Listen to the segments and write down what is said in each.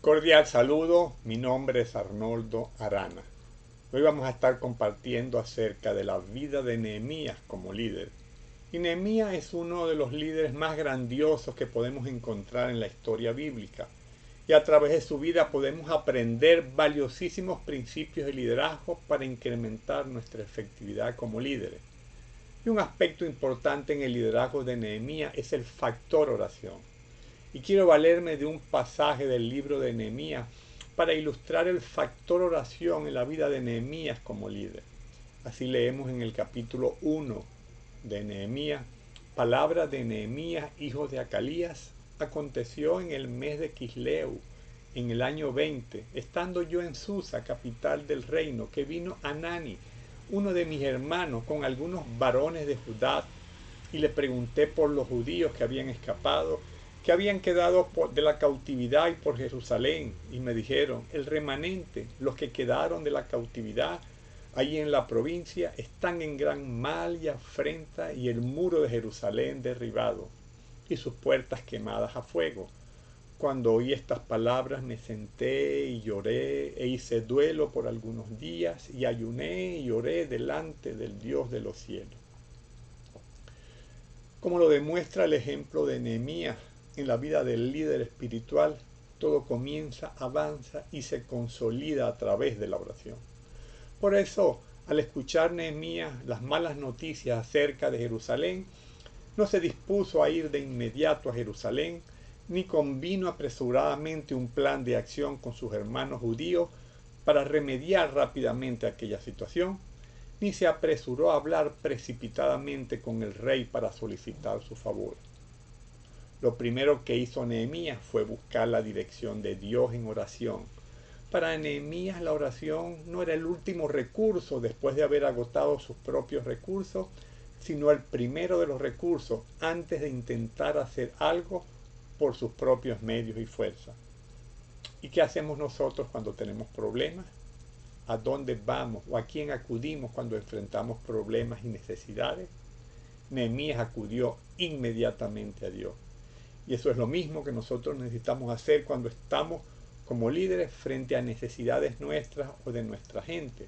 Cordial saludo, mi nombre es Arnoldo Arana. Hoy vamos a estar compartiendo acerca de la vida de Nehemías como líder. Y Nehemías es uno de los líderes más grandiosos que podemos encontrar en la historia bíblica. Y a través de su vida podemos aprender valiosísimos principios de liderazgo para incrementar nuestra efectividad como líderes. Y un aspecto importante en el liderazgo de Nehemías es el factor oración. Y quiero valerme de un pasaje del libro de Nehemías para ilustrar el factor oración en la vida de Nehemías como líder. Así leemos en el capítulo 1 de Nehemías: palabra de Nehemías, hijo de Acalías. Aconteció en el mes de Quisleu, en el año 20, estando yo en Susa, capital del reino, que vino Anani, uno de mis hermanos, con algunos varones de Judá, y le pregunté por los judíos que habían escapado, que habían quedado de la cautividad y por Jerusalén, y me dijeron: el remanente, los que quedaron de la cautividad allí en la provincia, están en gran mal y afrenta, y el muro de Jerusalén derribado, y sus puertas quemadas a fuego. Cuando oí estas palabras me senté y lloré, e hice duelo por algunos días, y ayuné y oré delante del Dios de los cielos. Como lo demuestra el ejemplo de Nehemías en la vida del líder espiritual, todo comienza, avanza y se consolida a través de la oración. Por eso, al escuchar Nehemías las malas noticias acerca de Jerusalén, no se dispuso a ir de inmediato a Jerusalén, ni convino apresuradamente un plan de acción con sus hermanos judíos para remediar rápidamente aquella situación, ni se apresuró a hablar precipitadamente con el rey para solicitar su favor. Lo primero que hizo Nehemías fue buscar la dirección de Dios en oración. Para Nehemías la oración no era el último recurso después de haber agotado sus propios recursos, sino el primero de los recursos antes de intentar hacer algo por sus propios medios y fuerzas. ¿Y qué hacemos nosotros cuando tenemos problemas? ¿A dónde vamos o a quién acudimos cuando enfrentamos problemas y necesidades? Nehemías acudió inmediatamente a Dios. Y eso es lo mismo que nosotros necesitamos hacer cuando estamos como líderes frente a necesidades nuestras o de nuestra gente.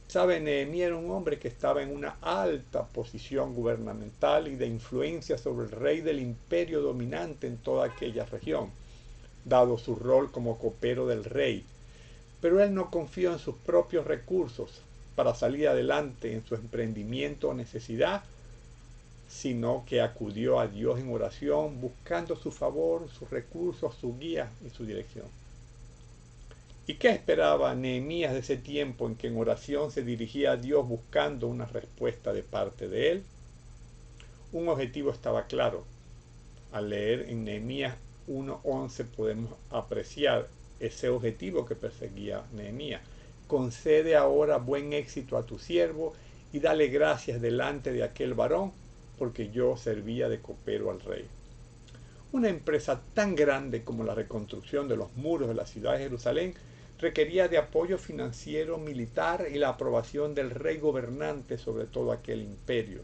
¿Sabe? Nehemías era un hombre que estaba en una alta posición gubernamental y de influencia sobre el rey del imperio dominante en toda aquella región, dado su rol como copero del rey. Pero él no confió en sus propios recursos para salir adelante en su emprendimiento o necesidad, sino que acudió a Dios en oración, buscando su favor, sus recursos, su guía y su dirección. ¿Y qué esperaba Nehemías de ese tiempo en que en oración se dirigía a Dios buscando una respuesta de parte de él? Un objetivo estaba claro. Al leer en Nehemías 1:11 podemos apreciar ese objetivo que perseguía Nehemías. Concede ahora buen éxito a tu siervo y dale gracias delante de aquel varón, porque yo servía de copero al rey. Una empresa tan grande como la reconstrucción de los muros de la ciudad de Jerusalén requería de apoyo financiero, militar y la aprobación del rey gobernante sobre todo aquel imperio.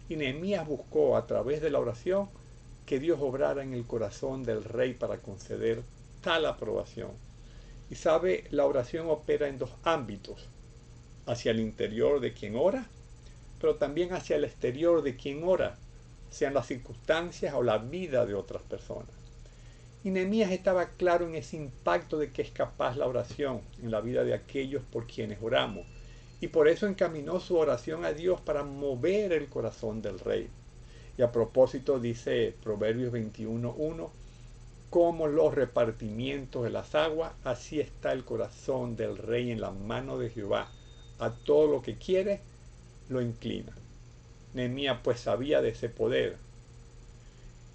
Y Nehemías buscó a través de la oración que Dios obrara en el corazón del rey para conceder tal aprobación. Y sabe, la oración opera en dos ámbitos: hacia el interior de quien ora, pero también hacia el exterior de quien ora, sean las circunstancias o la vida de otras personas. Y Nehemías estaba claro en ese impacto de que es capaz la oración en la vida de aquellos por quienes oramos, y por eso encaminó su oración a Dios para mover el corazón del rey. Y a propósito dice Proverbios 21:1: como los repartimientos de las aguas, así está el corazón del rey en la mano de Jehová. A todo lo que quiere, lo inclina. Nehemías pues sabía de ese poder.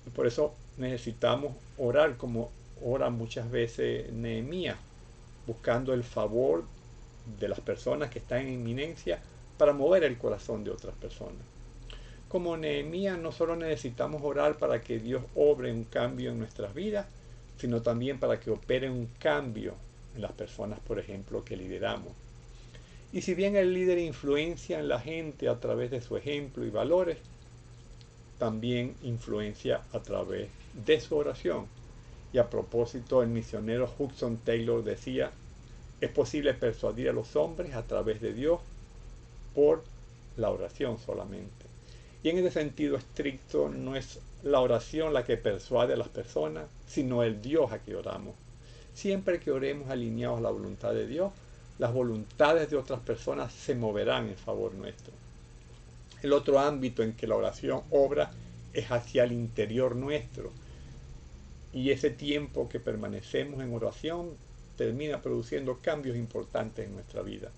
Y por eso necesitamos orar como ora muchas veces Nehemías, buscando el favor de las personas que están en inminencia para mover el corazón de otras personas. Como Nehemías, no solo necesitamos orar para que Dios obre un cambio en nuestras vidas, sino también para que opere un cambio en las personas, por ejemplo, que lideramos. Y si bien el líder influencia en la gente a través de su ejemplo y valores, también influencia a través de su oración. Y a propósito, el misionero Hudson Taylor decía, es posible persuadir a los hombres a través de Dios por la oración solamente. Y en ese sentido estricto no es la oración la que persuade a las personas, sino el Dios a que oramos. Siempre que oremos alineados a la voluntad de Dios, las voluntades de otras personas se moverán en favor nuestro. El otro ámbito en que la oración obra es hacia el interior nuestro. Y ese tiempo que permanecemos en oración termina produciendo cambios importantes en nuestra vida.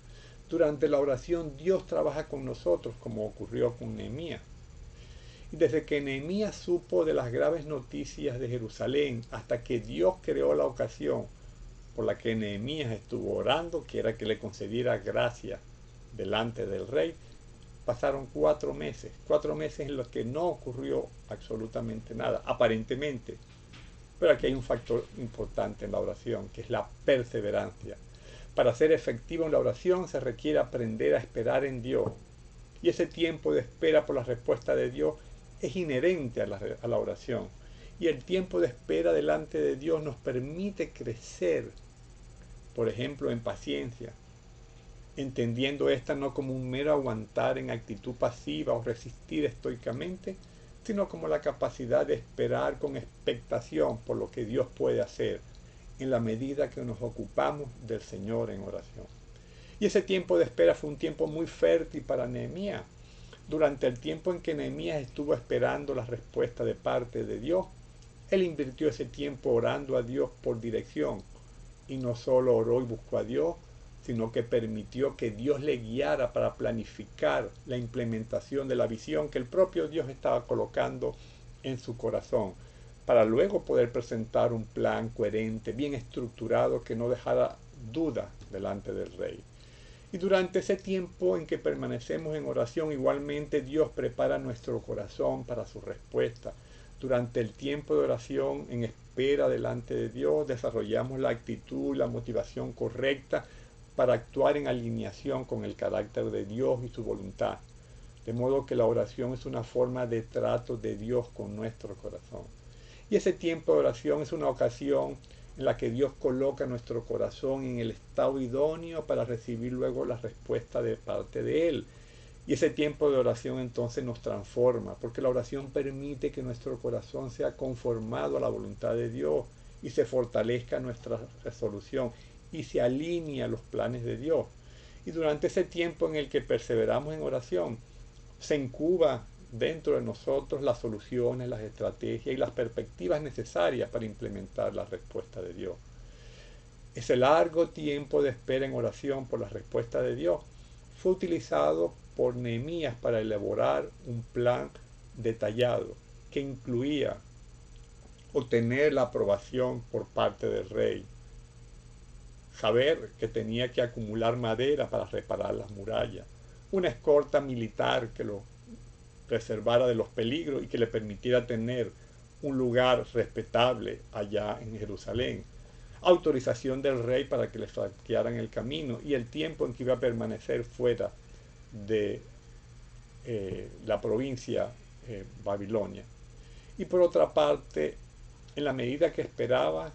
Durante la oración Dios trabaja con nosotros, como ocurrió con Nehemías. Y desde que Nehemías supo de las graves noticias de Jerusalén hasta que Dios creó la ocasión por la que Nehemías estuvo orando, que era que le concediera gracia delante del rey, pasaron 4 meses en los que no ocurrió absolutamente nada, aparentemente. Pero aquí hay un factor importante en la oración, que es la perseverancia. Para ser efectivo en la oración se requiere aprender a esperar en Dios. Y ese tiempo de espera por la respuesta de Dios es inherente a la oración. Y el tiempo de espera delante de Dios nos permite crecer, por ejemplo, en paciencia, entendiendo esta no como un mero aguantar en actitud pasiva o resistir estoicamente, sino como la capacidad de esperar con expectación por lo que Dios puede hacer en la medida que nos ocupamos del Señor en oración. Y ese tiempo de espera fue un tiempo muy fértil para Nehemías. Durante el tiempo en que Nehemías estuvo esperando la respuesta de parte de Dios, él invirtió ese tiempo orando a Dios por dirección. Y no solo oró y buscó a Dios, sino que permitió que Dios le guiara para planificar la implementación de la visión que el propio Dios estaba colocando en su corazón, para luego poder presentar un plan coherente, bien estructurado, que no dejara duda delante del rey. Y durante ese tiempo en que permanecemos en oración, igualmente Dios prepara nuestro corazón para su respuesta. Durante el tiempo de oración, en espera delante de Dios, desarrollamos la actitud y la motivación correcta para actuar en alineación con el carácter de Dios y su voluntad. De modo que la oración es una forma de trato de Dios con nuestro corazón. Y ese tiempo de oración es una ocasión en la que Dios coloca nuestro corazón en el estado idóneo para recibir luego la respuesta de parte de Él. Y ese tiempo de oración entonces nos transforma, porque la oración permite que nuestro corazón sea conformado a la voluntad de Dios y se fortalezca nuestra resolución y se alinea a los planes de Dios. Y durante ese tiempo en el que perseveramos en oración, se incuba dentro de nosotros las soluciones, las estrategias y las perspectivas necesarias para implementar la respuesta de Dios. Ese largo tiempo de espera en oración por la respuesta de Dios fue utilizado por Nehemías para elaborar un plan detallado que incluía obtener la aprobación por parte del rey, saber que tenía que acumular madera para reparar las murallas, una escolta militar que lo preservara de los peligros y que le permitiera tener un lugar respetable allá en Jerusalén, autorización del rey para que le saquearan el camino y el tiempo en que iba a permanecer fuera de la provincia Babilonia. Y por otra parte, en la medida que esperaba,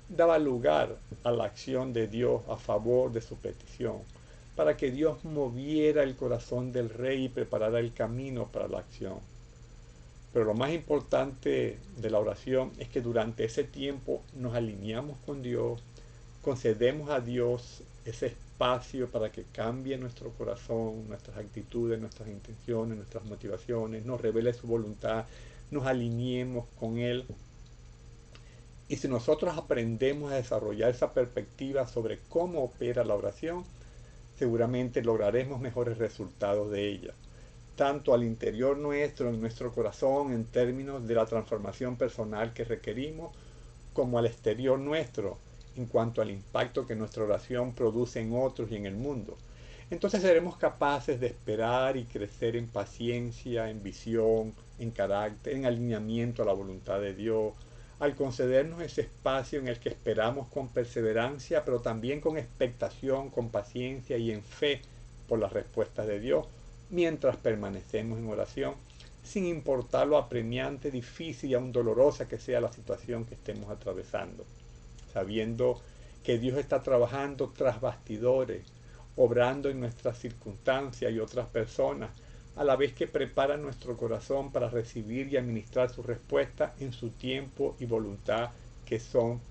daba lugar a la acción de Dios a favor de su petición, para que Dios moviera el corazón del rey y preparara el camino para la acción. Pero lo más importante de la oración es que durante ese tiempo nos alineamos con Dios, concedemos a Dios ese espacio para que cambie nuestro corazón, nuestras actitudes, nuestras intenciones, nuestras motivaciones, nos revele su voluntad, nos alineemos con Él. Y si nosotros aprendemos a desarrollar esa perspectiva sobre cómo opera la oración, seguramente lograremos mejores resultados de ella, tanto al interior nuestro, en nuestro corazón, en términos de la transformación personal que requerimos, como al exterior nuestro, en cuanto al impacto que nuestra oración produce en otros y en el mundo. Entonces seremos capaces de esperar y crecer en paciencia, en visión, en carácter, en alineamiento a la voluntad de Dios, al concedernos ese espacio en el que esperamos con perseverancia, pero también con expectación, con paciencia y en fe por las respuestas de Dios, mientras permanecemos en oración, sin importar lo apremiante, difícil y aún dolorosa que sea la situación que estemos atravesando, sabiendo que Dios está trabajando tras bastidores, obrando en nuestras circunstancias y otras personas, a la vez que prepara nuestro corazón para recibir y administrar sus respuestas en su tiempo y voluntad, que son